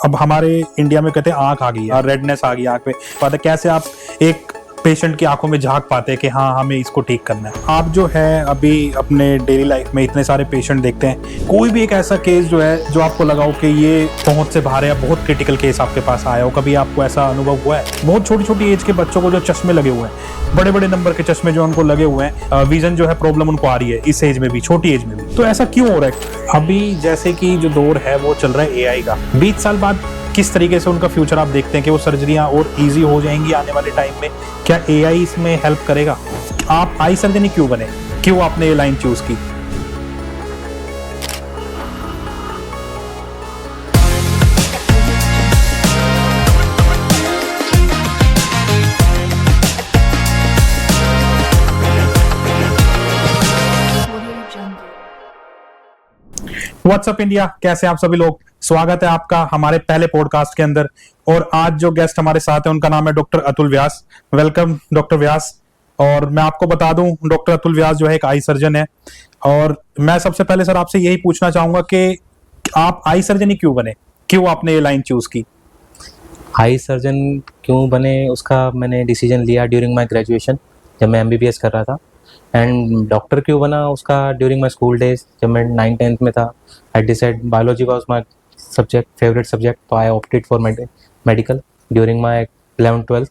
अब हमारे इंडिया में कहते हैं आंख आ गई है, रेडनेस आ गई आंख पे। पता कैसे आप एक पेशेंट की आंखों में झांक पाते हैं कि हाँ हमें इसको ठीक करना है। आप जो है अभी अपने डेली लाइफ में इतने सारे पेशेंट देखते हैं, कोई भी एक ऐसा केस जो है जो आपको लगा हो कि ये पहुंच से बाहर है, बहुत क्रिटिकल केस आपके पास आया हो, कभी आपको ऐसा अनुभव हुआ है? बहुत छोटी छोटी एज के बच्चों को जो चश्मे लगे हुए हैं, बड़े बड़े नंबर के चश्मे जो उनको लगे हुए हैं, विजन जो है प्रॉब्लम उनको आ रही है इस एज में भी, छोटी एज में भी। तो ऐसा क्यों हो रहा है? अभी जैसे कि जो दौर है वो चल रहा है एआई का, 20 साल बाद किस तरीके से उनका फ्यूचर आप देखते हैं कि वो सर्जरियां और इजी हो जाएंगी आने वाले टाइम में? क्या एआई इसमें हेल्प करेगा? आप आई सर्जन क्यों बने, क्यों आपने ये लाइन चूज की? व्हाट्सअप इंडिया, कैसे आप सभी लोग? स्वागत है आपका हमारे पहले पॉडकास्ट के अंदर। और आज जो गेस्ट हमारे साथ है उनका नाम है डॉक्टर अतुल व्यास। वेलकम डॉक्टर व्यास। और मैं आपको बता दूं, डॉक्टर अतुल व्यास जो है एक आई सर्जन है। और मैं सबसे पहले सर आपसे यही पूछना चाहूंगा कि आप आई सर्जन ही क्यों बने, क्यों आपने ये लाइन चूज की? आई सर्जन क्यों बने उसका मैंने डिसीजन लिया ड्यूरिंग माय ग्रेजुएशन, जब मैं एमबीबीएस कर रहा था। एंड डॉक्टर क्यों बना उसका ड्यूरिंग माय स्कूल डेज, जब मैं 9th-10th में था। I decide biology was my subject, favourite subject, तो I opted for medical during my 11th-12th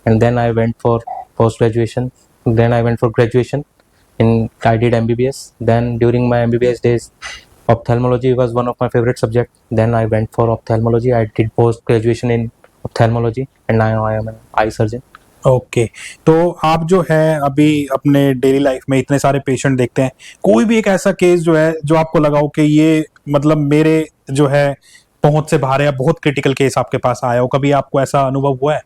and then I went for post graduation, then I went for graduation in I did MBBS. Then during my MBBS days, ophthalmology was one of my favorite subject. Then I went for ophthalmology. I did post graduation in ophthalmology and now I am an eye surgeon. Okay तो आप जो है अभी अपने daily life में इतने सारे patient देखते हैं, कोई भी एक ऐसा केस जो है जो आपको लगा हो कि ये मतलब मेरे जो है पहुंच से बाहर है, बहुत क्रिटिकल केस आपके पास आया हो, कभी आपको ऐसा अनुभव हुआ है?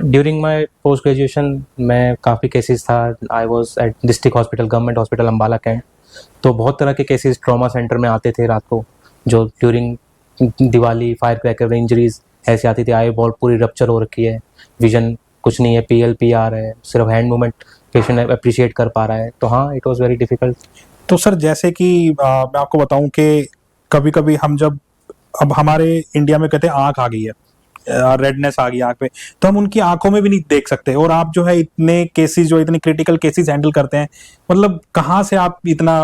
ड्यूरिंग माई पोस्ट ग्रेजुएशन मैं काफ़ी केसेस था। I was at district hospital, government hospital Ambala cantt. तो बहुत तरह के केसेस ट्रॉमा सेंटर में आते थे रात को, जो during Diwali fire cracker injuries ऐसी आती थी। आई बॉल पूरी रप्चर हो रखी है, विजन कुछ नहीं है, PLPR है, सिर्फ हैंड मूवमेंट पेशेंट अप्रिशिएट कर पा रहा है। तो हाँ, इट वॉज वेरी डिफिकल्ट। तो सर जैसे कि मैं आपको बताऊं कि कभी कभी हम जब, अब हमारे इंडिया में कहते हैं आंख आ गई है, रेडनेस आ गई आंख पे, तो हम उनकी आंखों में भी नहीं देख सकते। और आप जो है इतने केसेस, जो इतने क्रिटिकल केसेस हैंडल करते हैं, मतलब कहाँ से आप इतना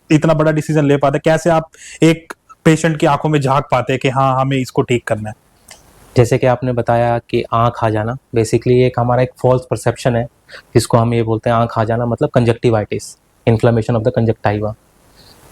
इतना बड़ा डिसीजन ले पाते? कैसे आप एक पेशेंट की आंखों में झांक पाते हैं कि हाँ हमें इसको ठीक करना है? जैसे कि आपने बताया कि आँख आ जाना, बेसिकली एक हमारा एक फॉल्स परसेप्शन है, जिसको हम ये बोलते हैं आँख आ जाना मतलब conjunctivitis, inflammation of the conjunctiva.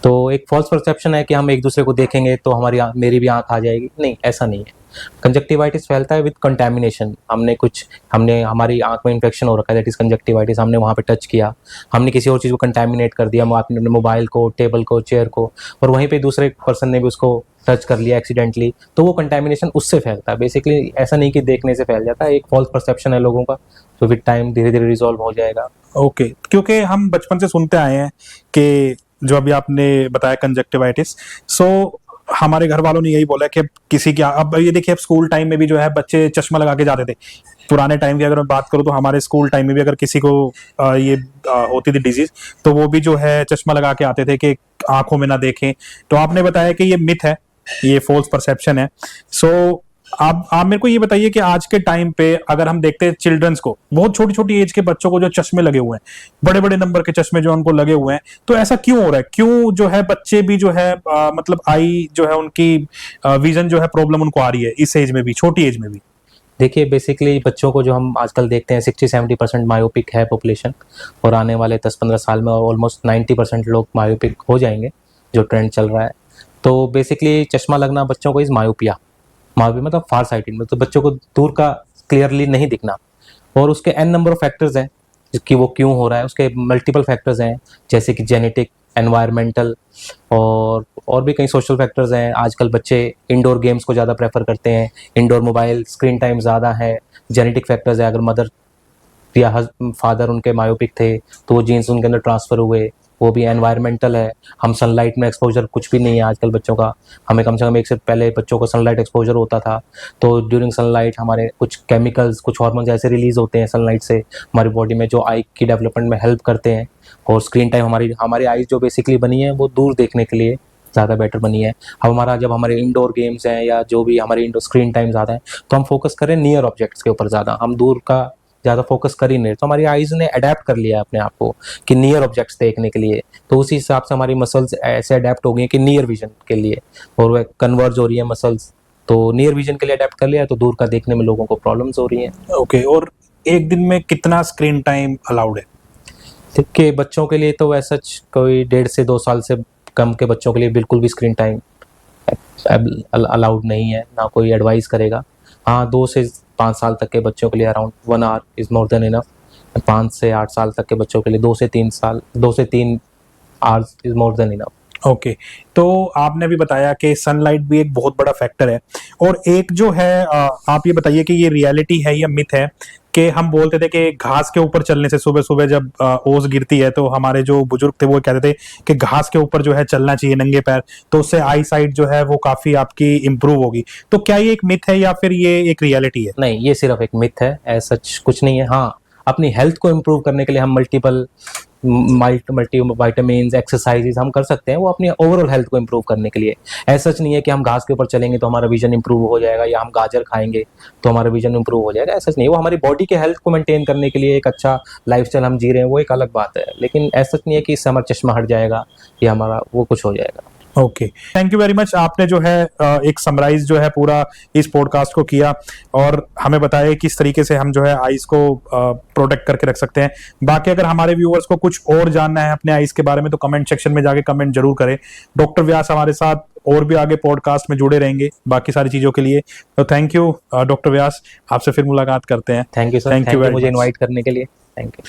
तो एक फॉल्स परसेप्शन है कि हम एक दूसरे को देखेंगे तो मेरी भी आँख आ जाएगी। नहीं, ऐसा नहीं है। कंजक्टिवाइटिस फैलता है विद कंटैमिनेशन। हमने हमारी आंख में इन्फेक्शन हो रखा है, दैट इज कंजक्टिवाइटिस। हमने वहाँ पे टच किया, हमने किसी और चीज़ को कंटैमिनेट कर दिया, अपने मोबाइल को, टेबल को, चेयर को, और वहीं पे दूसरे पर्सन ने भी उसको टच कर लिया एक्सीडेंटली, तो वो कंटैमिनेशन उससे फैलता है। बेसिकली ऐसा नहीं कि देखने से फैल जाता है, एक फॉल्स परसेप्शन है लोगों का, तो विद टाइम धीरे धीरे रिजॉल्व हो जाएगा। ओके क्योंकि हम बचपन से सुनते आए हैं कि जो अभी आपने बताया कंजक्टिवाइटिस, सो हमारे घर वालों ने यही बोला कि किसी की, अब ये देखिए, अब स्कूल टाइम में भी जो है बच्चे चश्मा लगा के जाते थे। पुराने टाइम की अगर मैं बात करूं तो हमारे स्कूल टाइम में भी अगर किसी को ये होती थी डिजीज, तो वो भी जो है चश्मा लगा के आते थे कि आंखों में ना देखें। तो आपने बताया कि ये मिथ है, ये फॉल्स परसेप्शन है। सो आप मेरे को ये बताइए कि आज के टाइम पे अगर हम देखते हैं चिल्ड्रंस को, बहुत छोटी छोटी एज के बच्चों को जो चश्मे लगे हुए हैं, बड़े बड़े नंबर के चश्मे जो उनको लगे हुए हैं, तो ऐसा क्यों हो रहा है? क्यों जो है बच्चे भी जो है मतलब आई जो है उनकी विजन जो है प्रॉब्लम उनको आ रही है इस एज में भी, छोटी एज में भी? देखिए, बेसिकली बच्चों को जो हम आजकल देखते हैं, 60-70% मायोपिक है पॉपुलेशन, और आने वाले 10-15 साल में ऑलमोस्ट 90% लोग मायोपिक हो जाएंगे, जो ट्रेंड चल रहा है। तो बेसिकली चश्मा लगना बच्चों को इज मायोपिया मतलब फार साइटेड, मतलब बच्चों को दूर का क्लियरली नहीं दिखना। और उसके n नंबर ऑफ फैक्टर्स हैं कि वो क्यों हो रहा है। उसके मल्टीपल फैक्टर्स हैं, जैसे कि जेनेटिक, एनवायरमेंटल, और भी कई सोशल फैक्टर्स हैं। आजकल बच्चे इंडोर गेम्स को ज़्यादा प्रेफर करते हैं, इंडोर मोबाइल स्क्रीन टाइम ज़्यादा है। जेनेटिक फैक्टर्स है, अगर मदर या फादर उनके मायोपिक थे तो वो जीन्स उनके अंदर ट्रांसफ़र हुए। वो भी एनवायरमेंटल है, हम सनलाइट में एक्सपोजर कुछ भी नहीं है आजकल बच्चों का। हमें कम से कम एक से पहले बच्चों को सनलाइट एक्सपोजर होता था, तो ड्यूरिंग सनलाइट हमारे कुछ केमिकल्स, कुछ हार्मोन्स ऐसे रिलीज होते हैं सनलाइट से हमारी बॉडी में, जो आई की डेवलपमेंट में हेल्प करते हैं। और स्क्रीन टाइम, हमारी आईज जो बेसिकली बनी है वो दूर देखने के लिए ज़्यादा बेटर बनी है। अब हमारा जब हमारे इंडोर गेम्स हैं या जो भी हमारे इंडोर स्क्रीन टाइम ज़्यादा है, तो हम फोकस करें नियर ऑब्जेक्ट्स के ऊपर ज़्यादा, हम दूर का ज़्यादा फोकस कर ही नहीं रहे। तो हमारी आइज़ ने अडेप्ट कर लिया है अपने आप को कि नियर ऑब्जेक्ट्स देखने के लिए, तो उसी हिसाब से हमारी मसल्स ऐसे अडेप्ट हो गई हैं कि नियर विजन के लिए, और वह कन्वर्ज हो रही है मसल्स, तो नियर विजन के लिए अडेप्ट कर लिया है, तो दूर का देखने में लोगों को प्रॉब्लम्स हो रही हैं। ओके, और एक दिन में कितना स्क्रीन टाइम अलाउड है? देखिए बच्चों के लिए तो वैसा कोई 1.5 से 2 साल से कम के बच्चों के लिए बिल्कुल भी स्क्रीन टाइम अलाउड नहीं है, ना कोई एडवाइस करेगा। हाँ, 2 से 5 साल तक के बच्चों के लिए around 1 our is more than enough. 5 से 8 साल तक के बच्चों के लिए 2 से 3 hours is more than enough. Okay, तो आपने भी बताया कि सनलाइट भी एक बहुत बड़ा फैक्टर है, और एक जो है आप ये बताइए कि ये रियलिटी है या मिथ है कि हम बोलते थे कि घास के ऊपर चलने से, सुबह सुबह जब ओस गिरती है तो हमारे जो बुजुर्ग थे वो कहते थे कि घास के ऊपर जो है चलना चाहिए नंगे पैर, तो उससे आई साइट जो है वो काफी आपकी इम्प्रूव होगी। तो क्या ये एक मिथ है या फिर ये एक रियलिटी है? नहीं, ये सिर्फ एक मिथ है, ऐसा सच कुछ नहीं है। हाँ, अपनी हेल्थ को इम्प्रूव करने के लिए हम मल्टी विटामिन्स, एक्सरसाइजेज हम कर सकते हैं, वो अपनी ओवरऑल हेल्थ को इम्प्रूव करने के लिए। ऐसा सच नहीं है कि हम घास के ऊपर चलेंगे तो हमारा विजन इम्प्रूव हो जाएगा, या हम गाजर खाएंगे तो हमारा विजन इम्प्रूव हो जाएगा, ऐसा सच नहीं है। वो हमारी बॉडी के हेल्थ को मेंटेन करने के लिए एक अच्छा लाइफस्टाइल हम जी रहे हैं, वो एक अलग बात है, लेकिन ऐसा सच नहीं है कि इससे हमारा चश्मा हट जाएगा या हमारा वो कुछ हो जाएगा। Okay, thank you very much. आपने जो है एक समराइज जो है पूरा इस पॉडकास्ट को किया और हमें बताया किस तरीके से हम जो है आइज को प्रोटेक्ट करके रख सकते हैं। बाकी अगर हमारे व्यूअर्स को कुछ और जानना है अपने आइज के बारे में तो कमेंट सेक्शन में जाके कमेंट जरूर करें। डॉक्टर व्यास हमारे साथ और भी आगे पॉडकास्ट में जुड़े रहेंगे बाकी सारी चीजों के लिए। तो थैंक यू डॉक्टर व्यास, आपसे फिर मुलाकात करते हैं। Thank you sir, thank you thank you very मुझे मच। इनवाइट करने के लिए। Thank you.